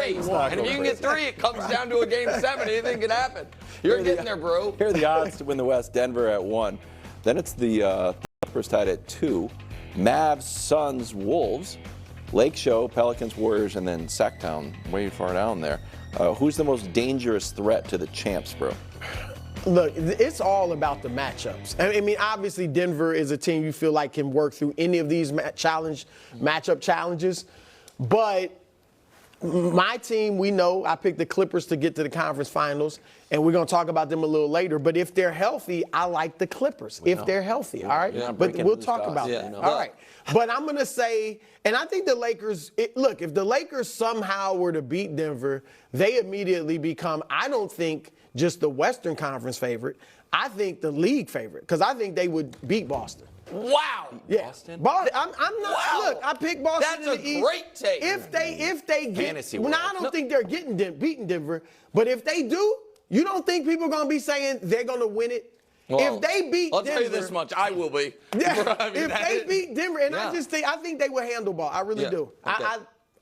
8. And if you can get 3, it comes down to a game 7. Anything can happen. You're getting there, bro. Here are the odds to win the West. Denver at 1. Then it's the Clippers tied at 2. Mavs, Suns, Wolves. Lake Show, Pelicans, Warriors, and then Sacktown way far down there. Who's the most dangerous threat to the champs, bro? Look, it's all about the matchups. I mean, obviously Denver is a team you feel like can work through any of these matchup challenges. But my team, we know I picked the Clippers to get to the conference finals, and we're going to talk about them a little later. But if they're healthy, I like the Clippers, if they're healthy, all right? But we'll talk about that. All right. But I'm going to say, and I think the Lakers, look, if the Lakers somehow were to beat Denver, they immediately become, I don't think, just the Western Conference favorite. I think the league favorite, because I think they would beat Boston. Wow. Yeah. Boston? I'm not. Wow. Look, I picked Boston. That's in the a East. great take. If they get, Fantasy well, now I don't think they're getting beating Denver, but if they do, you don't think people are going to be saying they're going to win it? Well, if they beat I'll Denver, tell you this much, I will be. Yeah, I mean, if they beat Denver, and yeah. I think they will handle ball. I really do. Okay.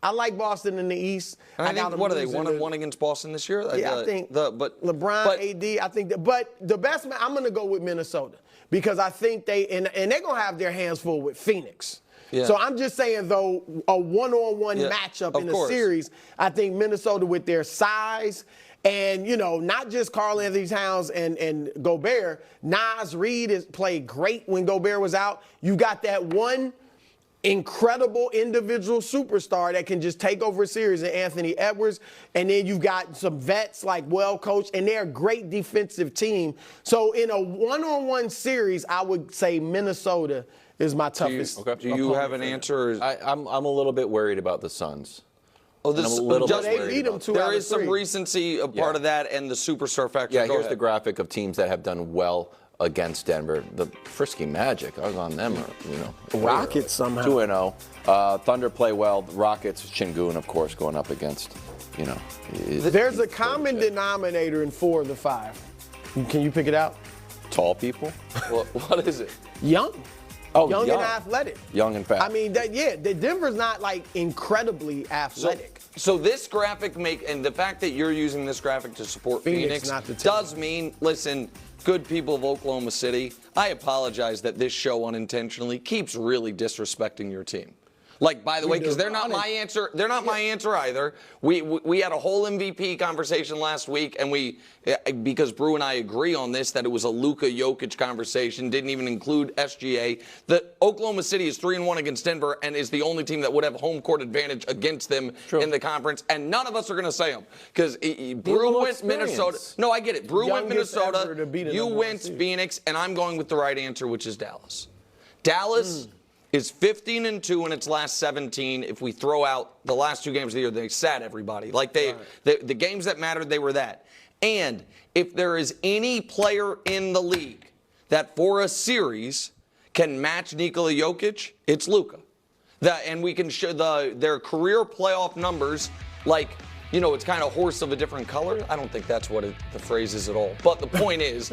I like Boston in the East. I think, what are they, 1-1 against Boston this year? Yeah, I think LeBron, AD, I think but the best, I'm going to go with Minnesota because I think and they're going to have their hands full with Phoenix. Yeah. So I'm just saying, though, a one-on-one matchup in a series, I think Minnesota with their size and, you know, not just Karl Anthony Towns and Gobert. Naz Reid has played great when Gobert was out. You got that one incredible individual superstar that can just take over a series in Anthony Edwards. And then you've got some vets like well coached, and they're a great defensive team. So in a one-on-one series, I would say Minnesota is my toughest. Do you have an answer? I'm a little bit worried about the Suns. Oh, they beat them 2 out of 3. There is some recency a part of that and the superstar factor. Yeah, here's the graphic of teams that have done well against Denver. The Frisky Magic, I was on them, you know. Rockets somehow. 2-0. Thunder play well. Rockets, Şengün, of course, going up against, you know. There's a common denominator in 4 of the 5. Can you pick it out? Tall people? What is it? Young. Oh, young and athletic. Young and fast. I mean, the Denver's not like incredibly athletic. So this graphic and the fact that you're using this graphic to support Phoenix does mean, listen, good people of Oklahoma City, I apologize that this show unintentionally keeps really disrespecting your team. Like, by the way, because they're not my answer. They're not my answer either. We had a whole MVP conversation last week, and because Brew and I agree on this, that it was a Luka Jokic conversation, didn't even include SGA. The Oklahoma City is 3-1 against Denver and is the only team that would have home court advantage against them in the conference, and none of us are going to say them because Brew went Minnesota. No, I get it. Brew went Minnesota. You went Phoenix, and I'm going with the right answer, which is Dallas. Dallas is 15-2 in its last 17. If we throw out the last 2 games of the year, they sat everybody. Like the games that mattered, they were that. And if there is any player in the league that for a series can match Nikola Jokic, it's Luka. And we can show their career playoff numbers, like, you know, it's kind of horse of a different color. I don't think that's what the phrase is at all. But the point is,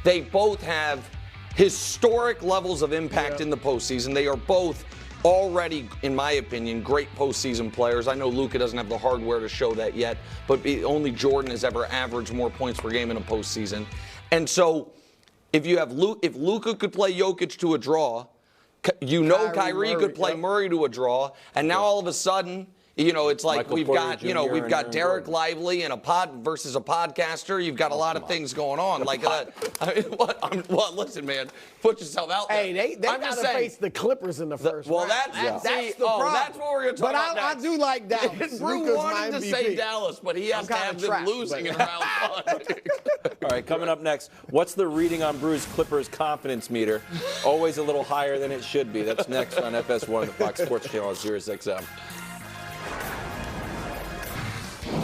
they both have historic levels of impact in the postseason. They are both already, in my opinion, great postseason players. I know Luka doesn't have the hardware to show that yet, but only Jordan has ever averaged more points per game in a postseason. And so, if Luka could play Jokic to a draw, Kyrie could play Murray to a draw, and now all of a sudden, you know, it's like we've got Derek Lively and a podcaster. You've got a lot of things going on. Like, I mean, listen, man, put yourself out there. Hey, they got to face the Clippers in the first round. That's the problem. That's what we're going to talk about next. I do like Dallas. Brew wanted to say Dallas, but he has to have them losing in round 1. All right, coming up next, what's the reading on Brew's Clippers confidence meter? Always a little higher than it should be. That's next on FS1, the Fox Sports Channel on SiriusXM.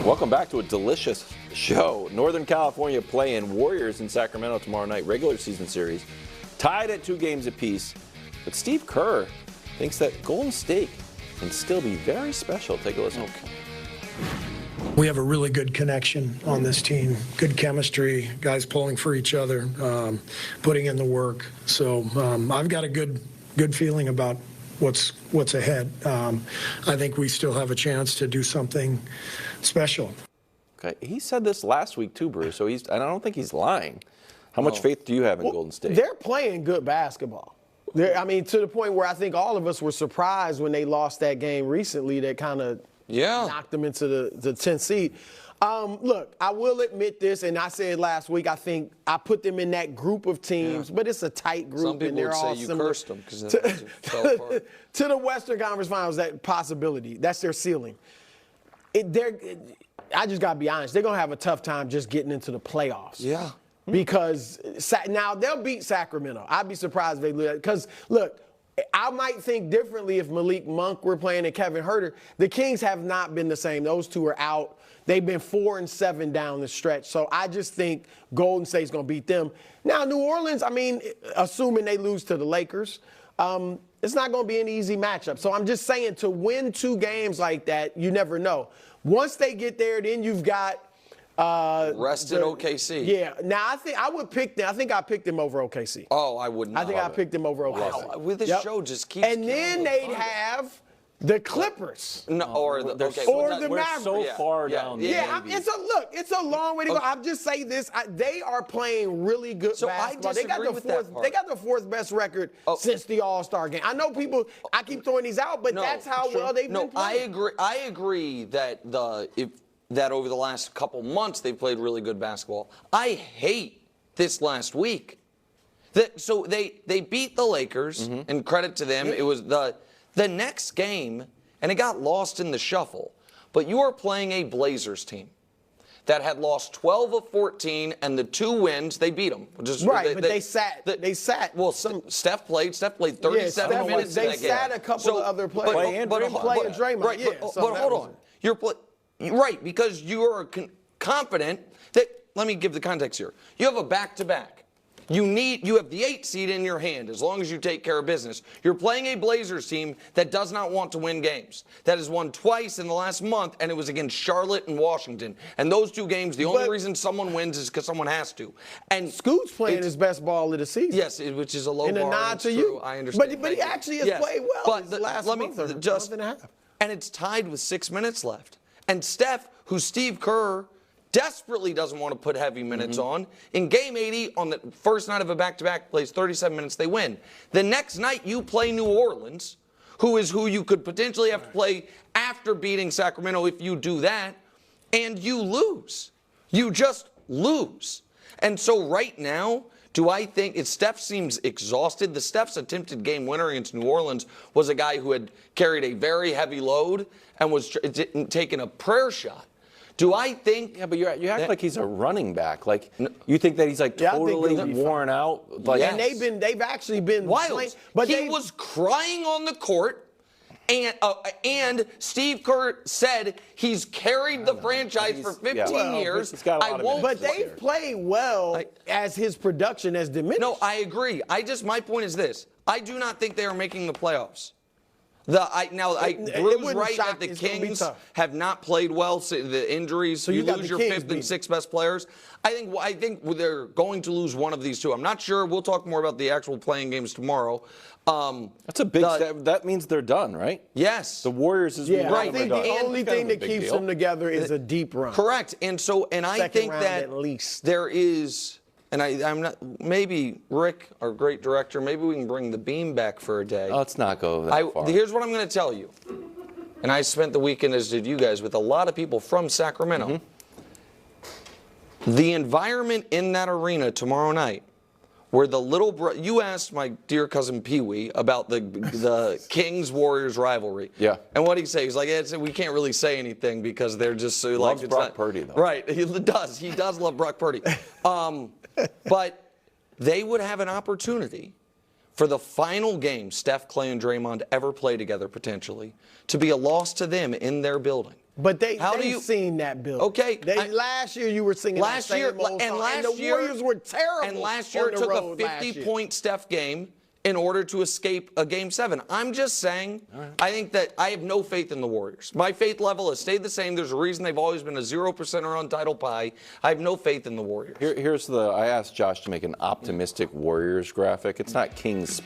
Welcome back to a delicious show. Northern California playing Warriors in Sacramento tomorrow night, regular season series. Tied at 2 games apiece. But Steve Kerr thinks that Golden State can still be very special. Take a listen. We have a really good connection on this team. Good chemistry, guys pulling for each other, putting in the work. So I've got a good feeling about what's ahead. I think we still have a chance to do something special. Okay, he said this last week too, Bruce. So I don't think he's lying. How much faith do you have in Golden State? They're playing good basketball. I mean, to the point where I think all of us were surprised when they lost that game recently that kind of knocked them into the 10th seed. Look, I will admit this, and I said last week, I think I put them in that group of teams, but it's a tight group. Some people and they're would all say you similar cursed them because it fell apart. To the Western Conference Finals, that possibility. That's their ceiling. I just got to be honest. They're going to have a tough time just getting into the playoffs. Yeah. Because now they'll beat Sacramento. I'd be surprised if they lose. Because, look, I might think differently if Malik Monk were playing and Kevin Huerter. The Kings have not been the same. Those two are out. They've been 4-7 down the stretch. So I just think Golden State's going to beat them. Now, New Orleans, I mean, assuming they lose to the Lakers, it's not going to be an easy matchup. So I'm just saying, to win 2 games like that, you never know. Once they get there, then you've got rested OKC. Yeah. Now I think I would pick them. I think I picked them over OKC. Oh, I would not. I think I picked them over OKC. Wow. With this show just keeps. And then they'd have the Clippers. No, or the the we're Mavericks. so far down. Yeah, it's a long way to go. I'll just say this: they are playing really good basketball. I disagree with that part. They got the 4th best record since the All-Star game. I know people. I keep throwing these out, but that's how well they've been playing. I agree that that over the last couple months they've played really good basketball. I hate this last week. So they beat the Lakers, and credit to them. It was the next game, and it got lost in the shuffle. But you are playing a Blazers team that had lost 12 of 14, and the 2 wins, they beat them. But they sat. Well, Steph played 37 minutes in that game. They sat a couple of other players. Clay and Draymond. Right, but hold on. Right, because you are confident that, let me give the context here. You have a back-to-back. You have the 8th seed in your hand as long as you take care of business. You're playing a Blazers team that does not want to win games, that has won twice in the last month, and it was against Charlotte and Washington. And those 2 games, the only reason someone wins is because someone has to. And Scoot's playing his best ball of the season. Yes, which is a low bar. And a nod to you. I understand. But he actually has played well the last month and a half. And it's tied with 6 minutes left. And Steph, who Steve Kerr desperately doesn't want to put heavy minutes on, in game 80 on the first night of a back-to-back, plays 37 minutes, they win. The next night you play New Orleans, who you could potentially have to play after beating Sacramento if you do that, and you lose. You just lose. And so right now, do I think Steph seems exhausted? Steph's attempted game winner against New Orleans was a guy who had carried a very heavy load and was taking a prayer shot. Do I think? Yeah, but you act like he's a running back. Like you think that he's like totally worn out. Like, and they've actually been wild. But he was crying on the court, and Steve Kerr said he's carried the franchise for 15 years. But they've played well as his production has diminished. No, I agree. My point is this: I do not think they are making the playoffs. Bruce right that the Kings have not played well. The injuries, so you lose your 5th and 6th best players. I think they're going to lose one of these 2. I'm not sure. We'll talk more about the actual playing games tomorrow. That's a big step. That means they're done, right? Yes. The Warriors is right. I think the only thing that keeps them together is a deep run. Correct. And I think that at least there is. And I'm not. Maybe Rick, our great director, maybe we can bring the beam back for a day. Let's not go that far. Here's what I'm going to tell you. And I spent the weekend, as did you guys, with a lot of people from Sacramento. The environment in that arena tomorrow night, where you asked my dear cousin Pee Wee about the Kings-Warriors rivalry. Yeah. And what did he say? He's like, we can't really say anything because they're just so Loves Brock Purdy, though. Right. He does. He does love Brock Purdy. But they would have an opportunity for the final game Steph, Clay, and Draymond ever play together, potentially, to be a loss to them in their building. But they've seen that building. Okay. Last year you were singing last that year, same old song, and the Warriors were terrible. And last year it took a 50-point Steph game in order to escape a Game 7. I'm just saying, I think that I have no faith in the Warriors. My faith level has stayed the same. There's a reason they've always been a 0%er on title pie. I have no faith in the Warriors. I asked Josh to make an optimistic Warriors graphic. It's not Kings